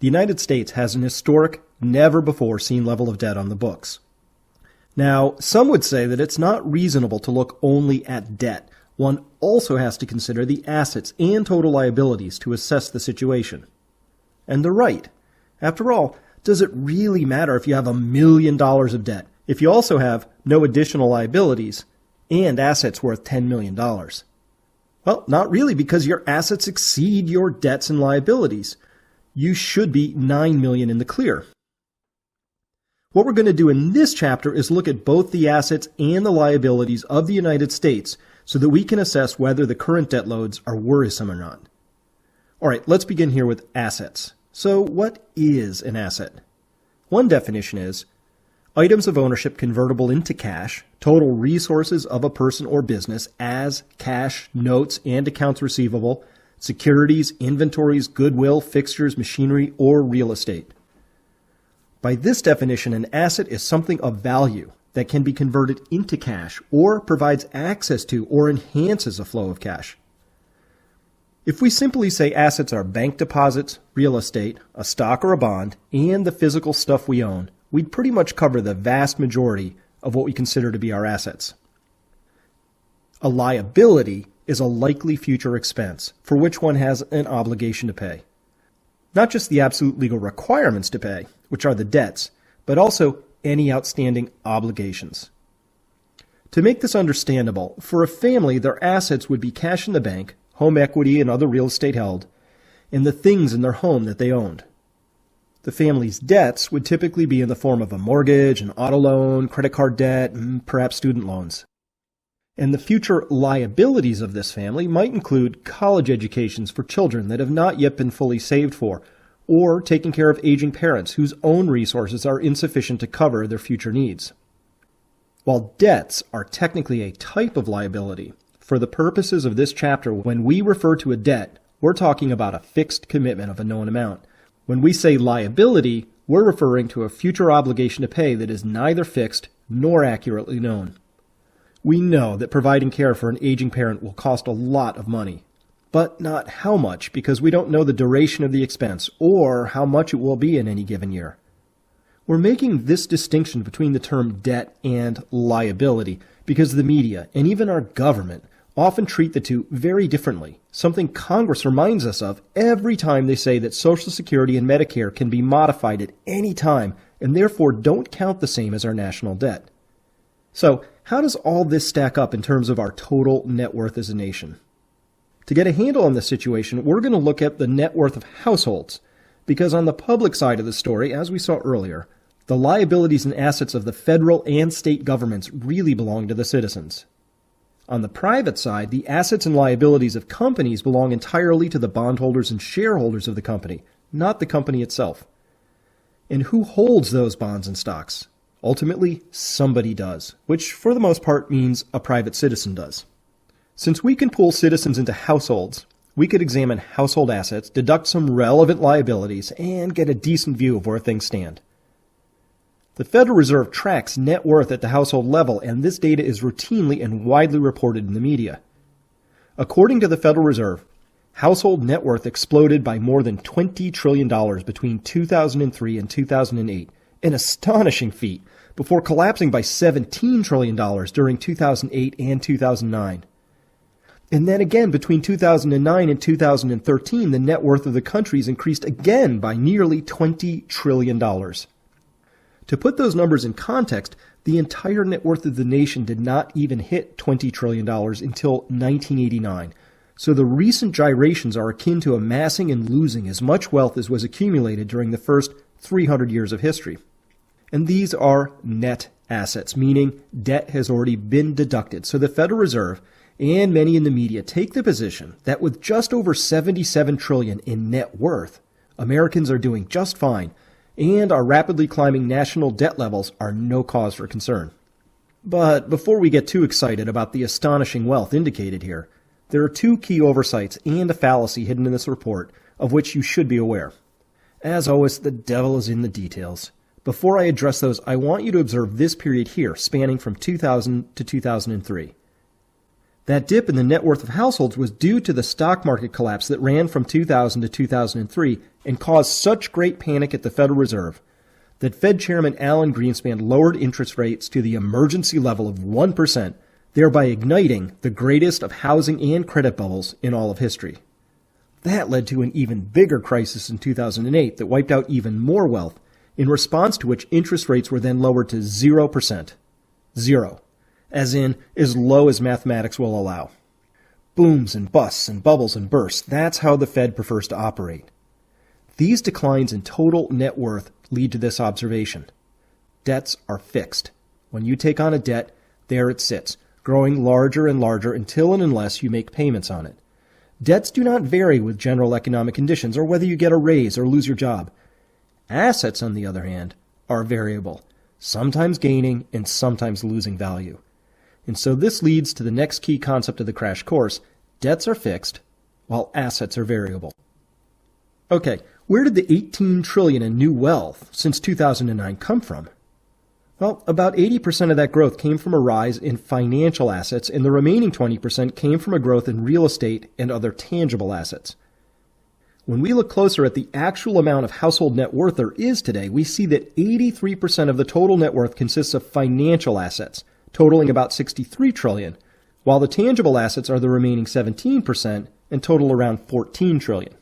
the United States has an historic, never-before-seen level of debt on the books. Now, some would say that it's not reasonable to look only at debt. One also has to consider the assets and total liabilities to assess the situation. And they're right. After all, does it really matter if you have $1 million of debt if you also have no additional liabilities and assets worth $10 million? Well, not really, because your assets exceed your debts and liabilities. You should be $9 million in the clear. What we're going to do in this chapter is look at both the assets and the liabilities of the United States so that we can assess whether the current debt loads are worrisome or not. All right, let's begin here with assets. So what is an asset? One definition is items of ownership convertible into cash, total resources of a person or business as cash, notes, and accounts receivable, securities, inventories, goodwill, fixtures, machinery, or real estate. By this definition, an asset is something of value that can be converted into cash or provides access to or enhances a flow of cash. If we simply say assets are bank deposits, real estate, a stock or a bond, and the physical stuff we own, we'd pretty much cover the vast majority of what we consider to be our assets. A liability is a likely future expense for which one has an obligation to pay. Not just the absolute legal requirements to pay, which are the debts, but also any outstanding obligations. To make this understandable, for a family, their assets would be cash in the bank, home equity and other real estate held, and the things in their home that they owned. The family's debts would typically be in the form of a mortgage, an auto loan, credit card debt, and perhaps student loans. And the future liabilities of this family might include college educations for children that have not yet been fully saved for, or taking care of aging parents whose own resources are insufficient to cover their future needs. While debts are technically a type of liability, for the purposes of this chapter, when we refer to a debt, we're talking about a fixed commitment of a known amount. When we say liability, we're referring to a future obligation to pay that is neither fixed nor accurately known. We know that providing care for an aging parent will cost a lot of money, but not how much, because we don't know the duration of the expense or how much it will be in any given year. We're making this distinction between the term debt and liability because the media and even our government often treat the two very differently, something Congress reminds us of every time they say that Social Security and Medicare can be modified at any time and therefore don't count the same as our national debt. So, how does all this stack up in terms of our total net worth as a nation? To get a handle on this situation, we're going to look at the net worth of households, because on the public side of the story, as we saw earlier, the liabilities and assets of the federal and state governments really belong to the citizens. On the private side, the assets and liabilities of companies belong entirely to the bondholders and shareholders of the company, not the company itself. And who holds those bonds and stocks? Ultimately, somebody does, which for the most part means a private citizen does. Since we can pool citizens into households, we could examine household assets, deduct some relevant liabilities, and get a decent view of where things stand. The Federal Reserve tracks net worth at the household level, and this data is routinely and widely reported in the media. According to the Federal Reserve, household net worth exploded by more than $20 trillion between 2003 and 2008, an astonishing feat, before collapsing by $17 trillion during 2008 and 2009. And then again, between 2009 and 2013, the net worth of the countries increased again by nearly $20 trillion. To put those numbers in context, the entire net worth of the nation did not even hit $20 trillion until 1989. So the recent gyrations are akin to amassing and losing as much wealth as was accumulated during the first 300 years of history. And these are net assets, meaning debt has already been deducted. So the Federal Reserve and many in the media take the position that with just over $77 trillion in net worth, Americans are doing just fine, and our rapidly climbing national debt levels are no cause for concern. But before we get too excited about the astonishing wealth indicated here, there are two key oversights and a fallacy hidden in this report of which you should be aware. As always, the devil is in the details. Before I address those, I want you to observe this period here, spanning from 2000 to 2003. That dip in the net worth of households was due to the stock market collapse that ran from 2000 to 2003 and caused such great panic at the Federal Reserve that Fed Chairman Alan Greenspan lowered interest rates to the emergency level of 1%, thereby igniting the greatest of housing and credit bubbles in all of history. That led to an even bigger crisis in 2008 that wiped out even more wealth, in response to which interest rates were then lowered to 0%. Zero. As in, as low as mathematics will allow. Booms and busts and bubbles and bursts, that's how the Fed prefers to operate. These declines in total net worth lead to this observation. Debts are fixed. When you take on a debt, there it sits, growing larger and larger until and unless you make payments on it. Debts do not vary with general economic conditions or whether you get a raise or lose your job. Assets, on the other hand, are variable, sometimes gaining and sometimes losing value. And so this leads to the next key concept of the crash course. Debts are fixed, while assets are variable. Okay, where did the $18 trillion in new wealth since 2009 come from? Well, about 80% of that growth came from a rise in financial assets, and the remaining 20% came from a growth in real estate and other tangible assets. When we look closer at the actual amount of household net worth there is today, we see that 83% of the total net worth consists of financial assets, totaling about $63 trillion, while the tangible assets are the remaining 17% and total around $14 trillion.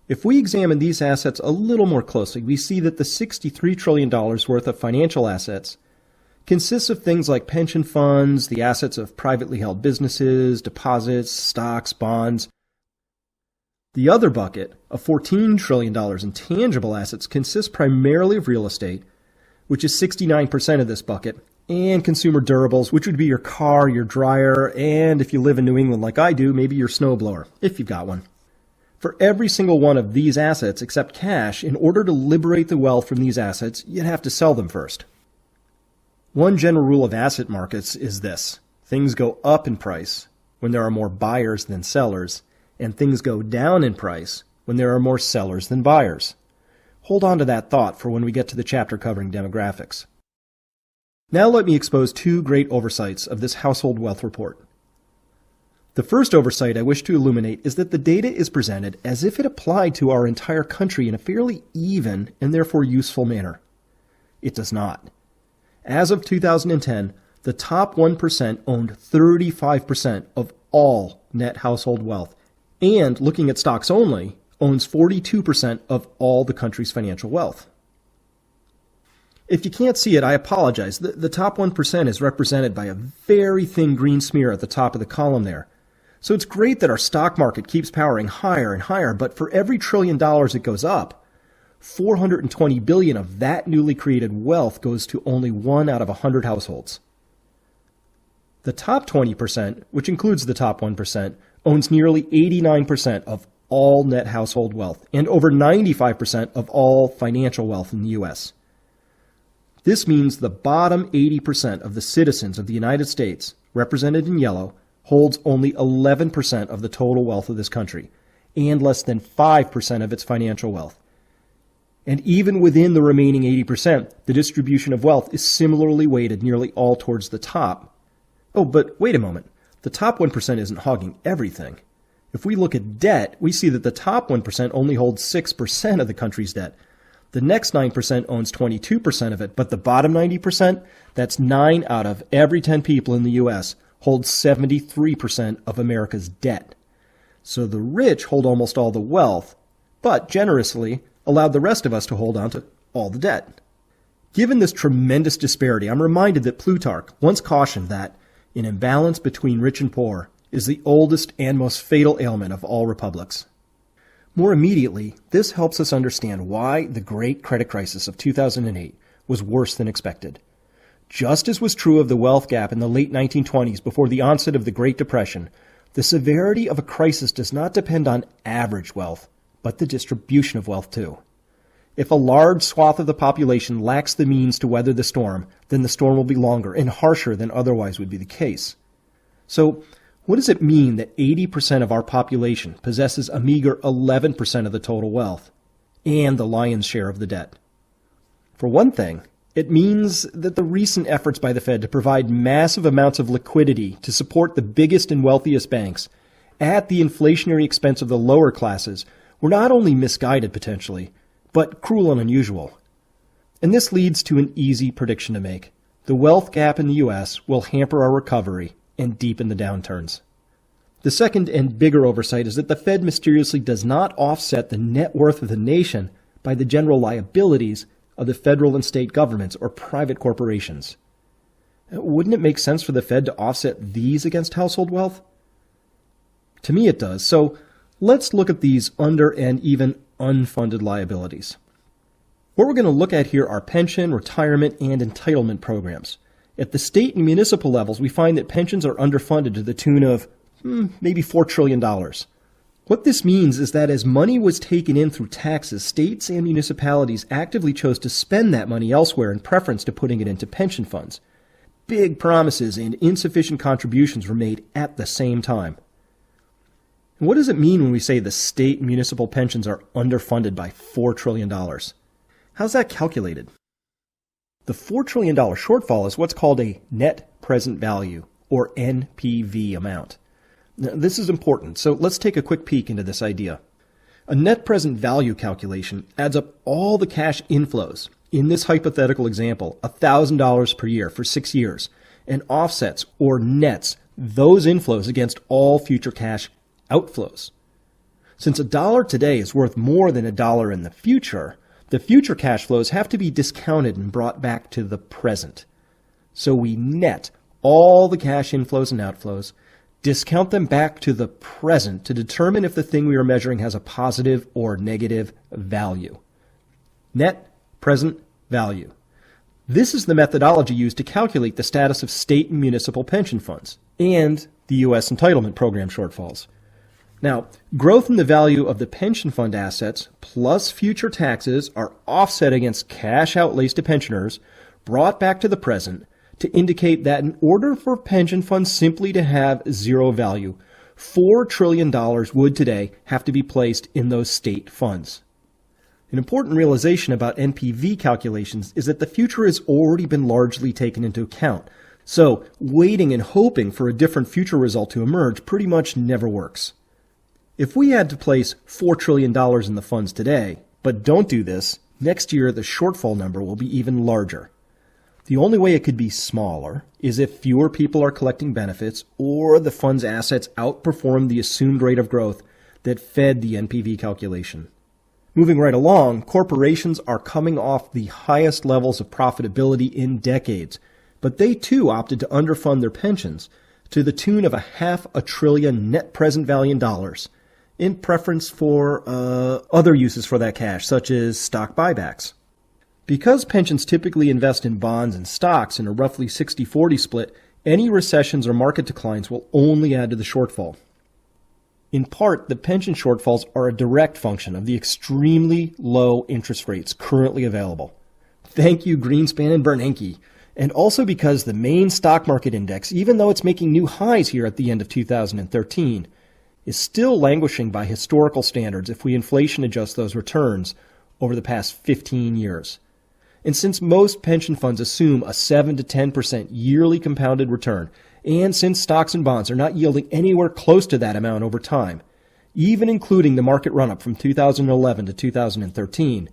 If we examine these assets a little more closely, we see that the $63 trillion worth of financial assets consists of things like pension funds, the assets of privately held businesses, deposits, stocks, bonds. The other bucket of $14 trillion in tangible assets consists primarily of real estate, which is 69% of this bucket, and consumer durables, which would be your car, your dryer, and if you live in New England like I do, maybe your snowblower, if you've got one. For every single one of these assets except cash, in order to liberate the wealth from these assets, you'd have to sell them first. One general rule of asset markets is this. Things go up in price when there are more buyers than sellers, and things go down in price when there are more sellers than buyers. Hold on to that thought for when we get to the chapter covering demographics. Now let me expose two great oversights of this household wealth report. The first oversight I wish to illuminate is that the data is presented as if it applied to our entire country in a fairly even and therefore useful manner. It does not. As of 2010, the top 1% owned 35% of all net household wealth, and looking at stocks only, owns 42% of all the country's financial wealth. If you can't see it, I apologize. The top 1% is represented by a very thin green smear at the top of the column there. So it's great that our stock market keeps powering higher and higher, but for every $1 trillion it goes up, $420 billion of that newly created wealth goes to only 1 out of 100 households. The top 20%, which includes the top 1%, owns nearly 89% of all net household wealth and over 95% of all financial wealth in the U.S. This means the bottom 80% of the citizens of the United States, represented in yellow, holds only 11% of the total wealth of this country, and less than 5% of its financial wealth. And even within the remaining 80%, the distribution of wealth is similarly weighted nearly all towards the top. Oh, but wait a moment. The top 1% isn't hogging everything. If we look at debt, we see that the top 1% only holds 6% of the country's debt. The next 9% owns 22% of it, but the bottom 90%, that's 9 out of every 10 people in the U.S., holds 73% of America's debt. So the rich hold almost all the wealth, but generously allowed the rest of us to hold on to all the debt. Given this tremendous disparity, I'm reminded that Plutarch once cautioned that an imbalance between rich and poor is the oldest and most fatal ailment of all republics. More immediately, this helps us understand why the great credit crisis of 2008 was worse than expected. Just as was true of the wealth gap in the late 1920s before the onset of the Great Depression, the severity of a crisis does not depend on average wealth, but the distribution of wealth too. If a large swath of the population lacks the means to weather the storm, then the storm will be longer and harsher than otherwise would be the case. So, what does it mean that 80% of our population possesses a meager 11% of the total wealth and the lion's share of the debt? For one thing, It means that the recent efforts by the Fed to provide massive amounts of liquidity to support the biggest and wealthiest banks at the inflationary expense of the lower classes were not only misguided potentially, but cruel and unusual. And this leads to an easy prediction to make. The wealth gap in the U.S. will hamper our recovery and deepen the downturns. The second and bigger oversight is that the Fed mysteriously does not offset the net worth of the nation by the general liabilities of the federal and state governments or private corporations. Wouldn't it make sense for the Fed to offset these against household wealth? To me it does. So let's look at these under and even unfunded liabilities. What we're going to look at here are pension, retirement, and entitlement programs. At the state and municipal levels, we find that pensions are underfunded to the tune of maybe $4 trillion. What this means is that as money was taken in through taxes, states and municipalities actively chose to spend that money elsewhere in preference to putting it into pension funds. Big promises and insufficient contributions were made at the same time. And what does it mean when we say the state and municipal pensions are underfunded by $4 trillion? How's that calculated? The $4 trillion shortfall is what's called a net present value, or NPV amount. Now, this is important, so let's take a quick peek into this idea. A net present value calculation adds up all the cash inflows, in this hypothetical example, $1,000 per year for 6 years, and offsets or nets those inflows against all future cash outflows. Since a dollar today is worth more than a dollar in the future cash flows have to be discounted and brought back to the present. So we net all the cash inflows and outflows, discount them back to the present to determine if the thing we are measuring has a positive or negative value. Net present value. This is the methodology used to calculate the status of state and municipal pension funds and the U.S. entitlement program shortfalls. Now, growth in the value of the pension fund assets plus future taxes are offset against cash outlays to pensioners, brought back to the present, to indicate that in order for pension funds simply to have zero value, $4 trillion would today have to be placed in those state funds. An important realization about NPV calculations is that the future has already been largely taken into account. So, waiting and hoping for a different future result to emerge pretty much never works. If we had to place $4 trillion in the funds today, but don't do this, next year the shortfall number will be even larger. The only way it could be smaller is if fewer people are collecting benefits or the fund's assets outperform the assumed rate of growth that fed the NPV calculation. Moving right along, corporations are coming off the highest levels of profitability in decades, but they too opted to underfund their pensions to the tune of $500 billion net present value in dollars, in preference for other uses for that cash, such as stock buybacks. Because pensions typically invest in bonds and stocks in a roughly 60-40 split, any recessions or market declines will only add to the shortfall. In part, the pension shortfalls are a direct function of the extremely low interest rates currently available. Thank you, Greenspan and Bernanke. And also because the main stock market index, even though it's making new highs here at the end of 2013, is still languishing by historical standards if we inflation adjust those returns over the past 15 years. And since most pension funds assume a 7 to 10% yearly compounded return, and since stocks and bonds are not yielding anywhere close to that amount over time, even including the market run-up from 2011 to 2013,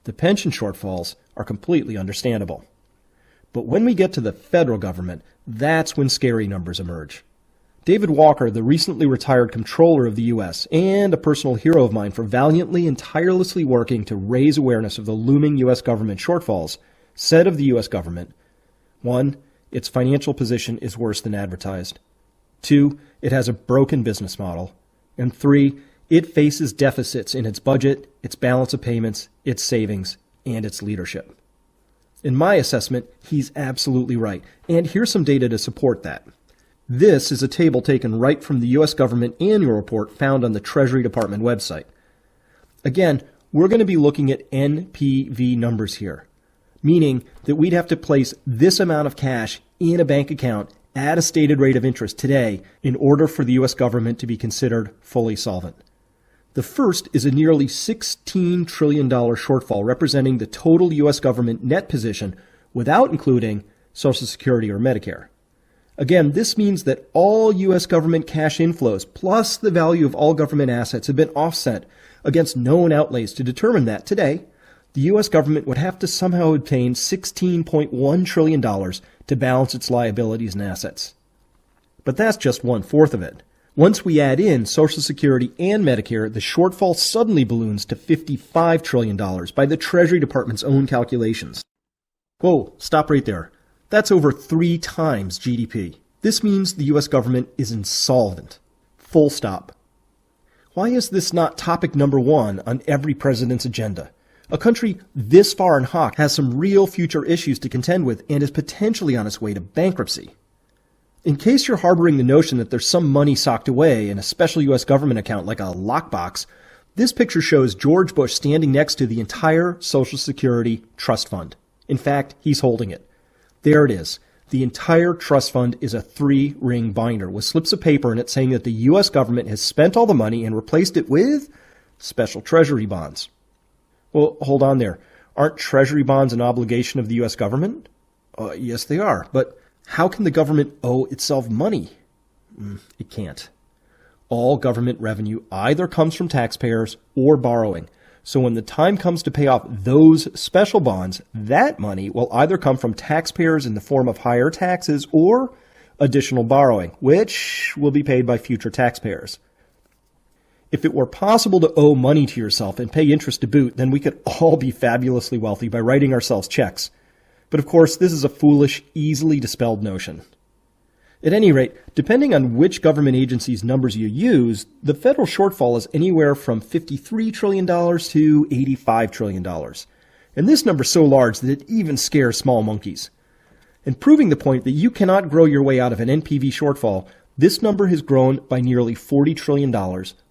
the pension shortfalls are completely understandable. But when we get to the federal government, that's when scary numbers emerge. David Walker, the recently retired comptroller of the U.S. and a personal hero of mine for valiantly and tirelessly working to raise awareness of the looming U.S. government shortfalls, said of the U.S. government, 1. Its financial position is worse than advertised. 2. It has a broken business model. And 3. It faces deficits in its budget, its balance of payments, its savings, and its leadership. In my assessment, he's absolutely right, and here's some data to support that. This is a table taken right from the U.S. government annual report found on the Treasury Department website. Again, we're going to be looking at NPV numbers here, meaning that we'd have to place this amount of cash in a bank account at a stated rate of interest today in order for the U.S. government to be considered fully solvent. The first is a nearly $16 trillion shortfall representing the total U.S. government net position without including Social Security or Medicare. Again, this means that all U.S. government cash inflows plus the value of all government assets have been offset against known outlays to determine that today, the U.S. government would have to somehow obtain $16.1 trillion to balance its liabilities and assets. But that's just 1/4 of it. Once we add in Social Security and Medicare, the shortfall suddenly balloons to $55 trillion by the Treasury Department's own calculations. Whoa, stop right there. That's over 3 times GDP. This means the U.S. government is insolvent. Full stop. Why is this not topic number 1 on every president's agenda? A country this far in hock has some real future issues to contend with and is potentially on its way to bankruptcy. In case you're harboring the notion that there's some money socked away in a special U.S. government account like a lockbox, this picture shows George Bush standing next to the entire Social Security trust fund. In fact, he's holding it. There it is. The entire trust fund is a 3-ring binder with slips of paper in it saying that the U.S. government has spent all the money and replaced it with special treasury bonds. Well, hold on there. Aren't treasury bonds an obligation of the U.S. government? Yes, they are. But how can the government owe itself money? It can't. All government revenue either comes from taxpayers or borrowing. So when the time comes to pay off those special bonds, that money will either come from taxpayers in the form of higher taxes or additional borrowing, which will be paid by future taxpayers. If it were possible to owe money to yourself and pay interest to boot, then we could all be fabulously wealthy by writing ourselves checks. But of course, this is a foolish, easily dispelled notion. At any rate, depending on which government agency's numbers you use, the federal shortfall is anywhere from $53 trillion to $85 trillion. And this number is so large that it even scares small monkeys. And proving the point that you cannot grow your way out of an NPV shortfall, this number has grown by nearly $40 trillion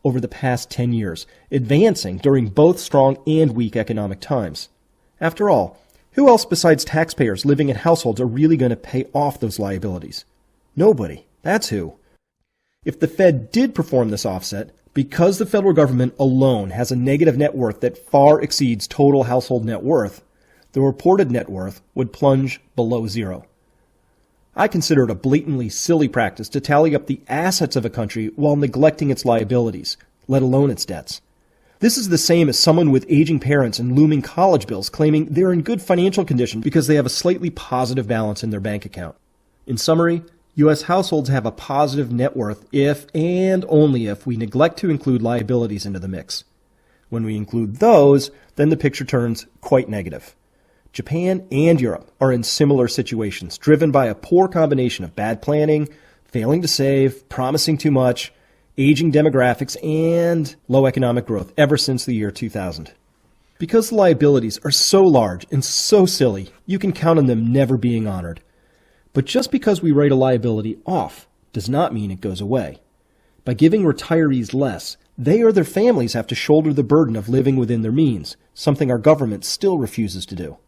over the past 10 years, advancing during both strong and weak economic times. After all, who else besides taxpayers living in households are really going to pay off those liabilities? Nobody. That's who. If the Fed did perform this offset, because the federal government alone has a negative net worth that far exceeds total household net worth, the reported net worth would plunge below zero. I consider it a blatantly silly practice to tally up the assets of a country while neglecting its liabilities, let alone its debts. This is the same as someone with aging parents and looming college bills claiming they're in good financial condition because they have a slightly positive balance in their bank account. In summary, U.S. households have a positive net worth if and only if we neglect to include liabilities into the mix. When we include those, then the picture turns quite negative. Japan and Europe are in similar situations, driven by a poor combination of bad planning, failing to save, promising too much, aging demographics, and low economic growth ever since the year 2000. Because the liabilities are so large and so silly, you can count on them never being honored. But just because we write a liability off does not mean it goes away. By giving retirees less, they or their families have to shoulder the burden of living within their means, something our government still refuses to do.